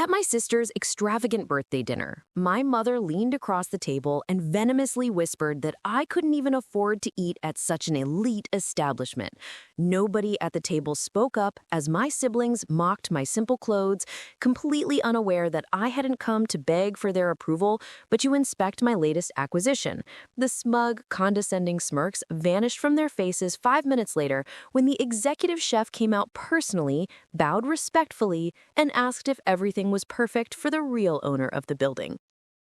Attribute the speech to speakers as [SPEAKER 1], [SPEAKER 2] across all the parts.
[SPEAKER 1] At my sister's extravagant birthday dinner, my mother leaned across the table and venomously whispered that I couldn't even afford to eat at such an elite establishment. Nobody at the table spoke up as my siblings mocked my simple clothes, completely unaware that I hadn't come to beg for their approval, but to inspect my latest acquisition. The smug, condescending smirks vanished from their faces 5 minutes later when the executive chef came out personally, bowed respectfully, and asked if everything was perfect for the real owner of the building.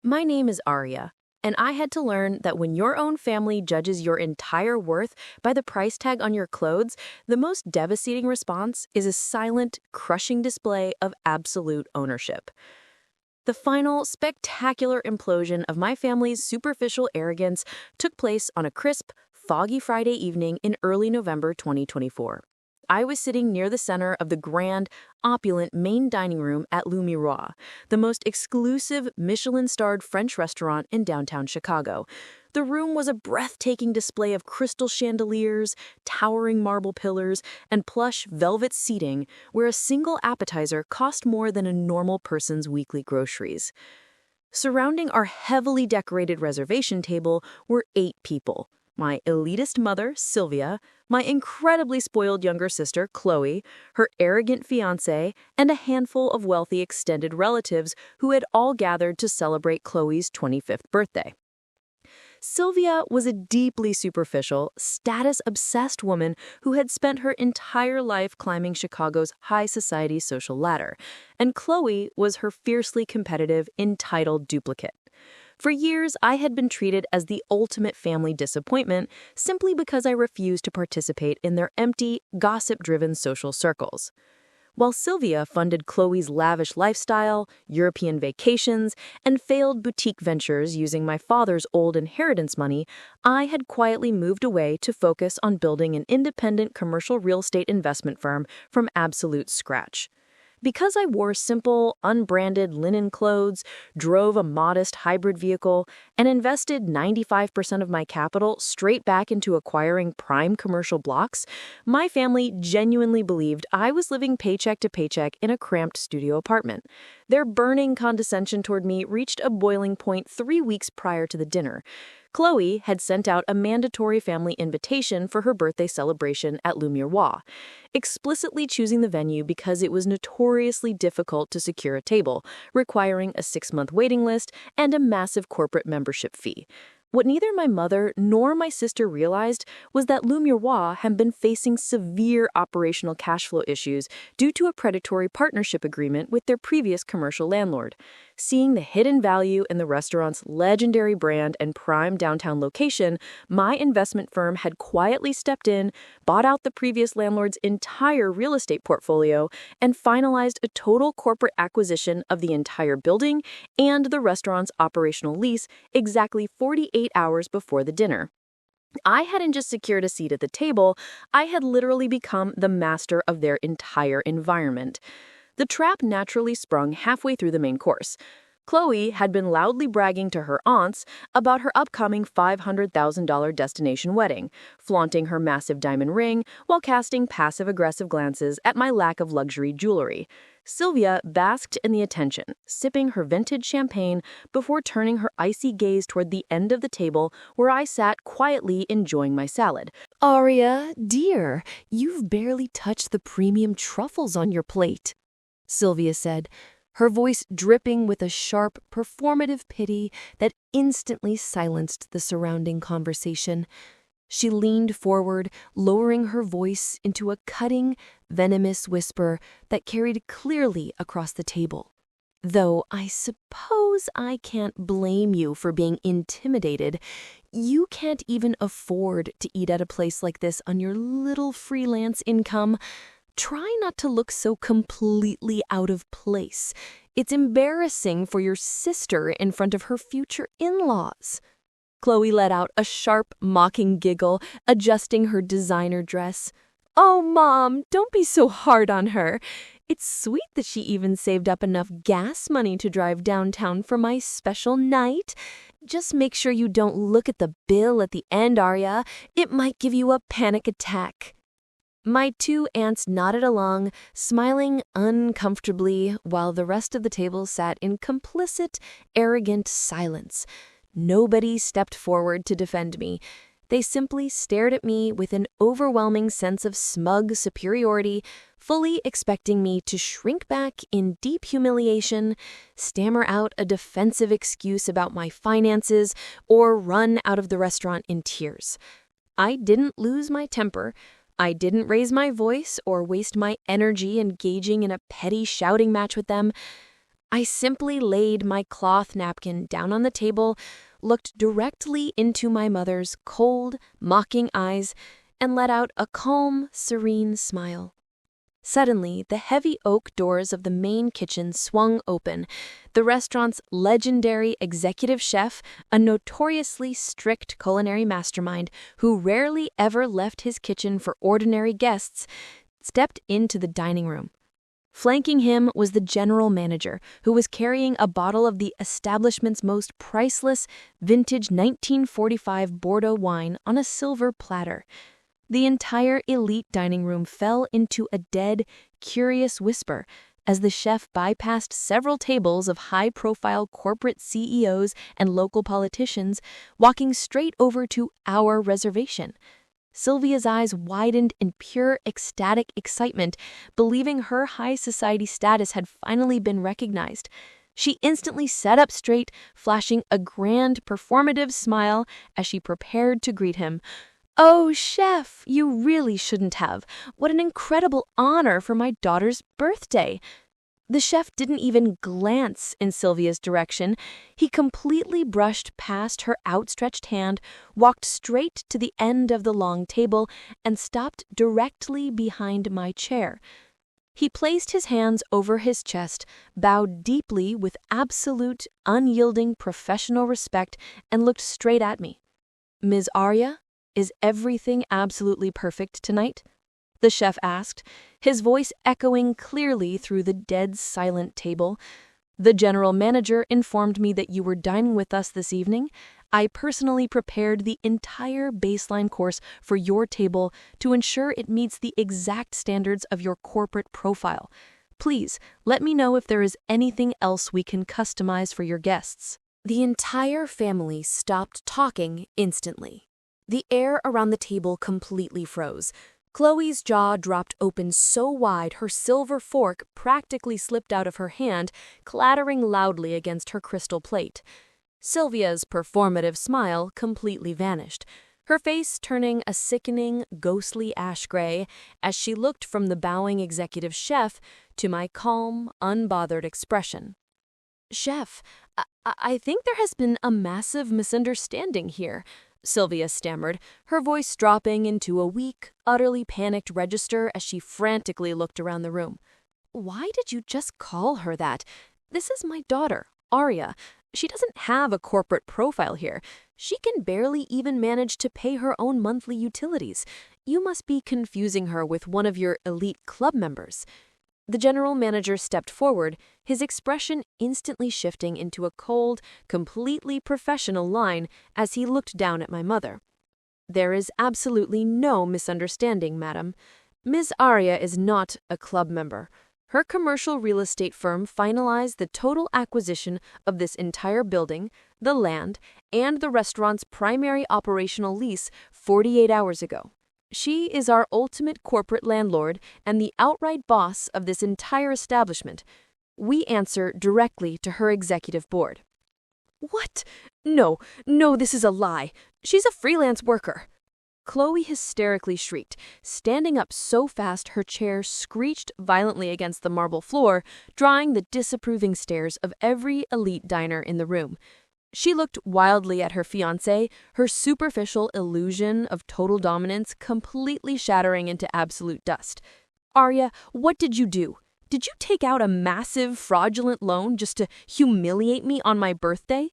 [SPEAKER 1] My name is Aria, and I had to learn that when your own family judges your entire worth by the price tag on your clothes, the most devastating response is a silent, crushing display of absolute ownership. The final, spectacular implosion of my family's superficial arrogance took place on a crisp, foggy Friday evening in early November 2024. I was sitting near the center of the grand, opulent main dining room at Le Miroir, the most exclusive Michelin-starred French restaurant in downtown Chicago. The room was a breathtaking display of crystal chandeliers, towering marble pillars, and plush velvet seating where a single appetizer cost more than a normal person's weekly groceries. Surrounding our heavily decorated reservation table were 8 people. My elitist mother, Sylvia, my incredibly spoiled younger sister, Chloe, her arrogant fiancé, and a handful of wealthy extended relatives who had all gathered to celebrate Chloe's 25th birthday. Sylvia was a deeply superficial, status-obsessed woman who had spent her entire life climbing Chicago's high society social ladder, and Chloe was her fiercely competitive, entitled duplicate. For years, I had been treated as the ultimate family disappointment simply because I refused to participate in their empty, gossip-driven social circles. While Sylvia funded Chloe's lavish lifestyle, European vacations, and failed boutique ventures using my father's old inheritance money, I had quietly moved away to focus on building an independent commercial real estate investment firm from absolute scratch. Because I wore simple, unbranded linen clothes, drove a modest hybrid vehicle, and invested 95% of my capital straight back into acquiring prime commercial blocks, my family genuinely believed I was living paycheck to paycheck in a cramped studio apartment. Their burning condescension toward me reached a boiling point 3 weeks prior to the dinner. Chloe had sent out a mandatory family invitation for her birthday celebration at Le Miroir, explicitly choosing the venue because it was notoriously difficult to secure a table, requiring a 6-month waiting list and a massive corporate membership fee. What neither my mother nor my sister realized was that Le Miroir had been facing severe operational cash flow issues due to a predatory partnership agreement with their previous commercial landlord. Seeing the hidden value in the restaurant's legendary brand and prime downtown location, my investment firm had quietly stepped in, bought out the previous landlord's entire real estate portfolio, and finalized a total corporate acquisition of the entire building and the restaurant's operational lease exactly 48 hours before the dinner. I hadn't just secured a seat at the table, I had literally become the master of their entire environment. The trap naturally sprung halfway through the main course. Chloe had been loudly bragging to her aunts about her upcoming $500,000 destination wedding, flaunting her massive diamond ring while casting passive-aggressive glances at my lack of luxury jewelry. Sylvia basked in the attention, sipping her vintage champagne before turning her icy gaze toward the end of the table where I sat quietly enjoying my salad.
[SPEAKER 2] Aria, dear, you've barely touched the premium truffles on your plate, Sylvia said, her voice dripping with a sharp, performative pity that instantly silenced the surrounding conversation. She leaned forward, lowering her voice into a cutting, venomous whisper that carried clearly across the table. Though I suppose I can't blame you for being intimidated. You can't even afford to eat at a place like this on your little freelance income. Try not to look so completely out of place. It's embarrassing for your sister in front of her future in-laws. Chloe let out a sharp, mocking giggle, adjusting her designer dress. Oh, Mom, don't be so hard on her. It's sweet that she even saved up enough gas money to drive downtown for my special night. Just make sure you don't look at the bill at the end, Aria. It might give you a panic attack. My two aunts nodded along, smiling uncomfortably, while the rest of the table sat in complicit, arrogant silence. Nobody stepped forward to defend me. They simply stared at me with an overwhelming sense of smug superiority, fully expecting me to shrink back in deep humiliation, stammer out a defensive excuse about my finances, or run out of the restaurant in tears. I didn't lose my temper. I didn't raise my voice or waste my energy engaging in a petty shouting match with them. I simply laid my cloth napkin down on the table, looked directly into my mother's cold, mocking eyes, and let out a calm, serene smile. Suddenly, the heavy oak doors of the main kitchen swung open. The restaurant's legendary executive chef, a notoriously strict culinary mastermind who rarely ever left his kitchen for ordinary guests, stepped into the dining room. Flanking him was the general manager, who was carrying a bottle of the establishment's most priceless, vintage 1945 Bordeaux wine on a silver platter. The entire elite dining room fell into a dead, curious whisper as the chef bypassed several tables of high-profile corporate CEOs and local politicians, walking straight over to our reservation. Sylvia's eyes widened in pure ecstatic excitement, believing her high society status had finally been recognized. She instantly sat up straight, flashing a grand performative smile as she prepared to greet him. "Oh, chef, you really shouldn't have. What an incredible honor for my daughter's birthday." The chef didn't even glance in Sylvia's direction. He completely brushed past her outstretched hand, walked straight to the end of the long table, and stopped directly behind my chair. He placed his hands over his chest, bowed deeply with absolute, unyielding professional respect, and looked straight at me. "Ms. Aria, is everything absolutely perfect tonight?" the chef asked, his voice echoing clearly through the dead silent table. "The general manager informed me that you were dining with us this evening. I personally prepared the entire baseline course for your table to ensure it meets the exact standards of your corporate profile. Please, let me know if there is anything else we can customize for your guests." The entire family stopped talking instantly. The air around the table completely froze. Chloe's jaw dropped open so wide her silver fork practically slipped out of her hand, clattering loudly against her crystal plate. Sylvia's performative smile completely vanished, her face turning a sickening, ghostly ash gray as she looked from the bowing executive chef to my calm, unbothered expression. "Chef, I think there has been a massive misunderstanding here," Sylvia stammered, her voice dropping into a weak, utterly panicked register as she frantically looked around the room. "Why did you just call her that? This is my daughter, Aria. She doesn't have a corporate profile here. She can barely even manage to pay her own monthly utilities. You must be confusing her with one of your elite club members." The general manager stepped forward, his expression instantly shifting into a cold, completely professional line as he looked down at my mother. "There is absolutely no misunderstanding, madam. Ms. Aria is not a club member. Her commercial real estate firm finalized the total acquisition of this entire building, the land, and the restaurant's primary operational lease 48 hours ago. She is our ultimate corporate landlord and the outright boss of this entire establishment. We answer directly to her executive board." "What? No, this is a lie. She's a freelance worker." Chloe hysterically shrieked, standing up so fast her chair screeched violently against the marble floor, drawing the disapproving stares of every elite diner in the room. She looked wildly at her fiancé, her superficial illusion of total dominance completely shattering into absolute dust. "Aria, what did you do? Did you take out a massive fraudulent loan just to humiliate me on my birthday?"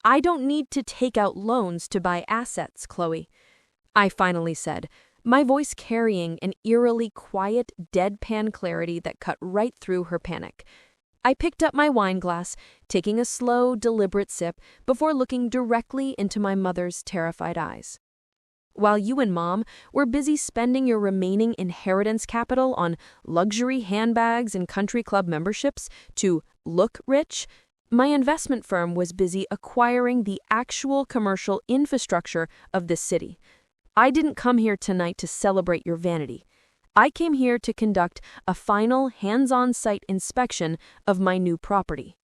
[SPEAKER 2] "I don't need to take out loans to buy assets, Chloe," I finally said, my voice carrying an eerily quiet, deadpan clarity that cut right through her panic. I picked up my wine glass, taking a slow, deliberate sip before looking directly into my mother's terrified eyes.
[SPEAKER 1] while you and Mom were busy spending your remaining inheritance capital on luxury handbags and country club memberships to look rich, my investment firm was busy acquiring the actual commercial infrastructure of this city. I didn't come here tonight to celebrate your vanity. I came here to conduct a final hands-on site inspection of my new property.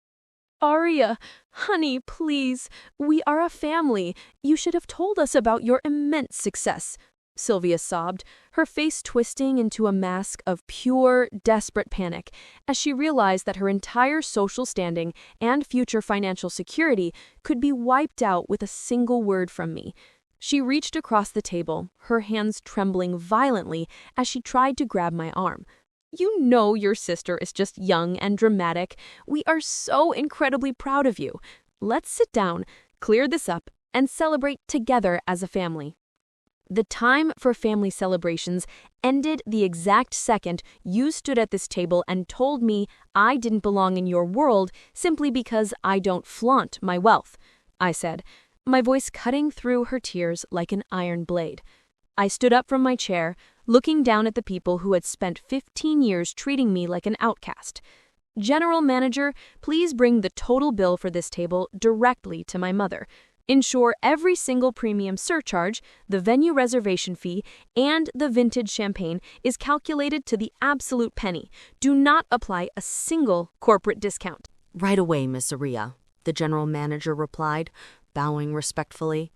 [SPEAKER 1] Aria, honey, please. We are a family. You should have told us about your immense success, Sylvia sobbed, her face twisting into a mask of pure, desperate panic as she realized that her entire social standing and future financial security could be wiped out with a single word from me. She reached across the table, her hands trembling violently as she tried to grab my arm. You know your sister is just young and dramatic. We are so incredibly proud of you. Let's sit down, clear this up, and celebrate together as a family. The time for family celebrations ended the exact second you stood at this table and told me I didn't belong in your world simply because I don't flaunt my wealth, I said, my voice cutting through her tears like an iron blade. I stood up from my chair, looking down at the people who had spent 15 years treating me like an outcast. General Manager, please bring the total bill for this table directly to my mother. Ensure every single premium surcharge, the venue reservation fee, and the vintage champagne is calculated to the absolute penny. Do not apply a single corporate discount.
[SPEAKER 2] Right away, Miss Aria, the general manager replied, bowing respectfully.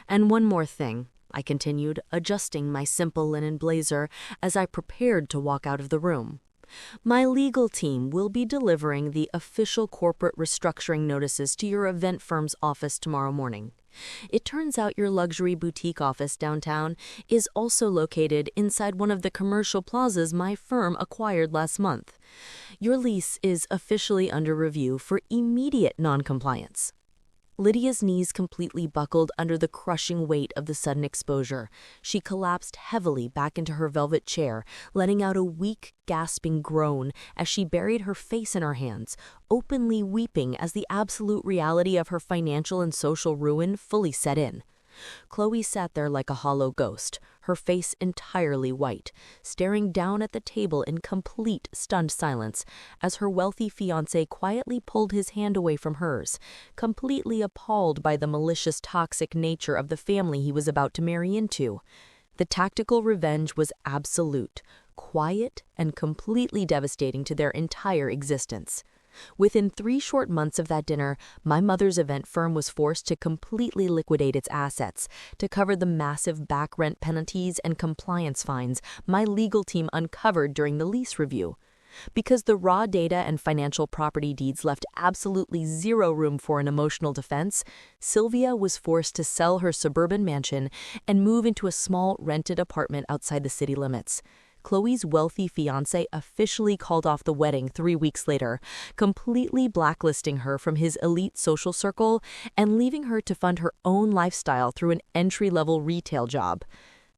[SPEAKER 2] And one more thing, I continued, adjusting my simple linen blazer as I prepared to walk out of the room. My legal team will be delivering the official corporate restructuring notices to your event firm's office tomorrow morning. It turns out your luxury boutique office downtown is also located inside one of the commercial plazas my firm acquired last month. Your lease is officially under review for immediate non-compliance. Lydia's knees completely buckled under the crushing weight of the sudden exposure. She collapsed heavily back into her velvet chair, letting out a weak, gasping groan as she buried her face in her hands, openly weeping as the absolute reality of her financial and social ruin fully set in. Chloe sat there like a hollow ghost, her face entirely white, staring down at the table in complete stunned silence as her wealthy fiancé quietly pulled his hand away from hers, completely appalled by the malicious, toxic nature of the family he was about to marry into. The tactical revenge was absolute, quiet, and completely devastating to their entire existence. Within 3 short months of that dinner, my mother's event firm was forced to completely liquidate its assets to cover the massive back rent penalties and compliance fines my legal team uncovered during the lease review. Because the raw data and financial property deeds left absolutely zero room for an emotional defense, Sylvia was forced to sell her suburban mansion and move into a small rented apartment outside the city limits. Chloe's wealthy fiancé officially called off the wedding 3 weeks later, completely blacklisting her from his elite social circle and leaving her to fund her own lifestyle through an entry-level retail job.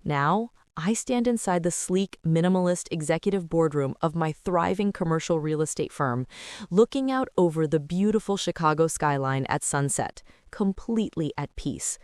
[SPEAKER 2] Now, I stand inside the sleek, minimalist executive boardroom of my thriving commercial real estate firm, looking out over the beautiful Chicago skyline at sunset, completely at peace.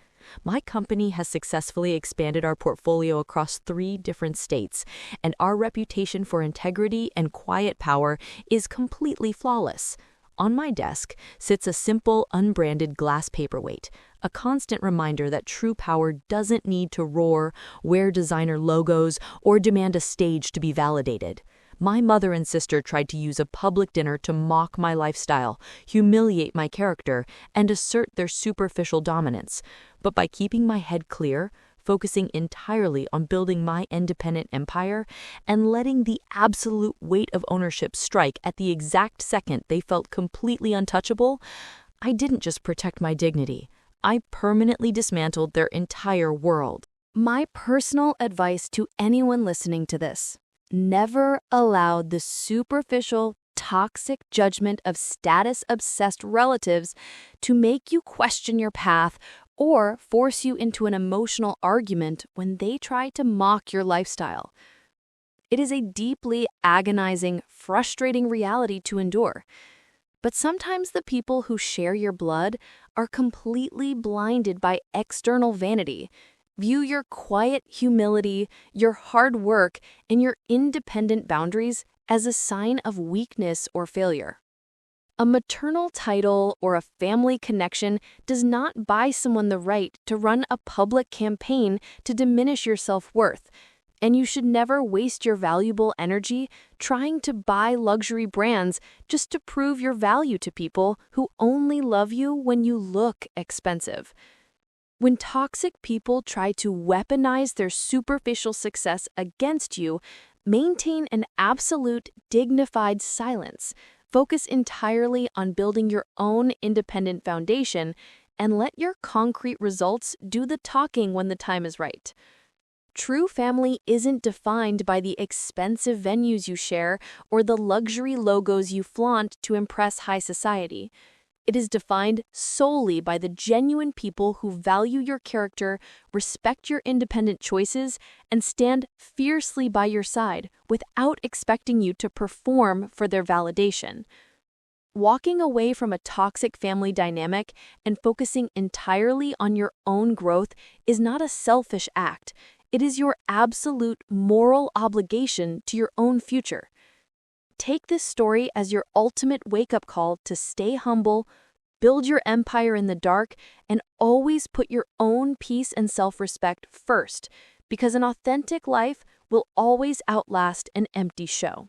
[SPEAKER 2] My company has successfully expanded our portfolio across 3 different states, and our reputation for integrity and quiet power is completely flawless. On my desk sits a simple, unbranded glass paperweight, a constant reminder that true power doesn't need to roar, wear designer logos, or demand a stage to be validated. My mother and sister tried to use a public dinner to mock my lifestyle, humiliate my character, and assert their superficial dominance. But by keeping my head clear, focusing entirely on building my independent empire, and letting the absolute weight of ownership strike at the exact second they felt completely untouchable, I didn't just protect my dignity. I permanently dismantled their entire world. My personal advice to anyone listening to this: never allow the superficial, toxic judgment of status-obsessed relatives to make you question your path or force you into an emotional argument when they try to mock your lifestyle. It is a deeply agonizing, frustrating reality to endure. But sometimes the people who share your blood are completely blinded by external vanity, View your quiet humility, your hard work, and your independent boundaries as a sign of weakness or failure. A maternal title or a family connection does not buy someone the right to run a public campaign to diminish your self-worth, and you should never waste your valuable energy trying to buy luxury brands just to prove your value to people who only love you when you look expensive. When toxic people try to weaponize their superficial success against you, maintain an absolute, dignified silence. Focus entirely on building your own independent foundation and let your concrete results do the talking when the time is right. True family isn't defined by the expensive venues you share or the luxury logos you flaunt to impress high society. It is defined solely by the genuine people who value your character, respect your independent choices, and stand fiercely by your side without expecting you to perform for their validation. Walking away from a toxic family dynamic and focusing entirely on your own growth is not a selfish act. It is your absolute moral obligation to your own future. Take this story as your ultimate wake-up call to stay humble, build your empire in the dark, and always put your own peace and self-respect first, because an authentic life will always outlast an empty show.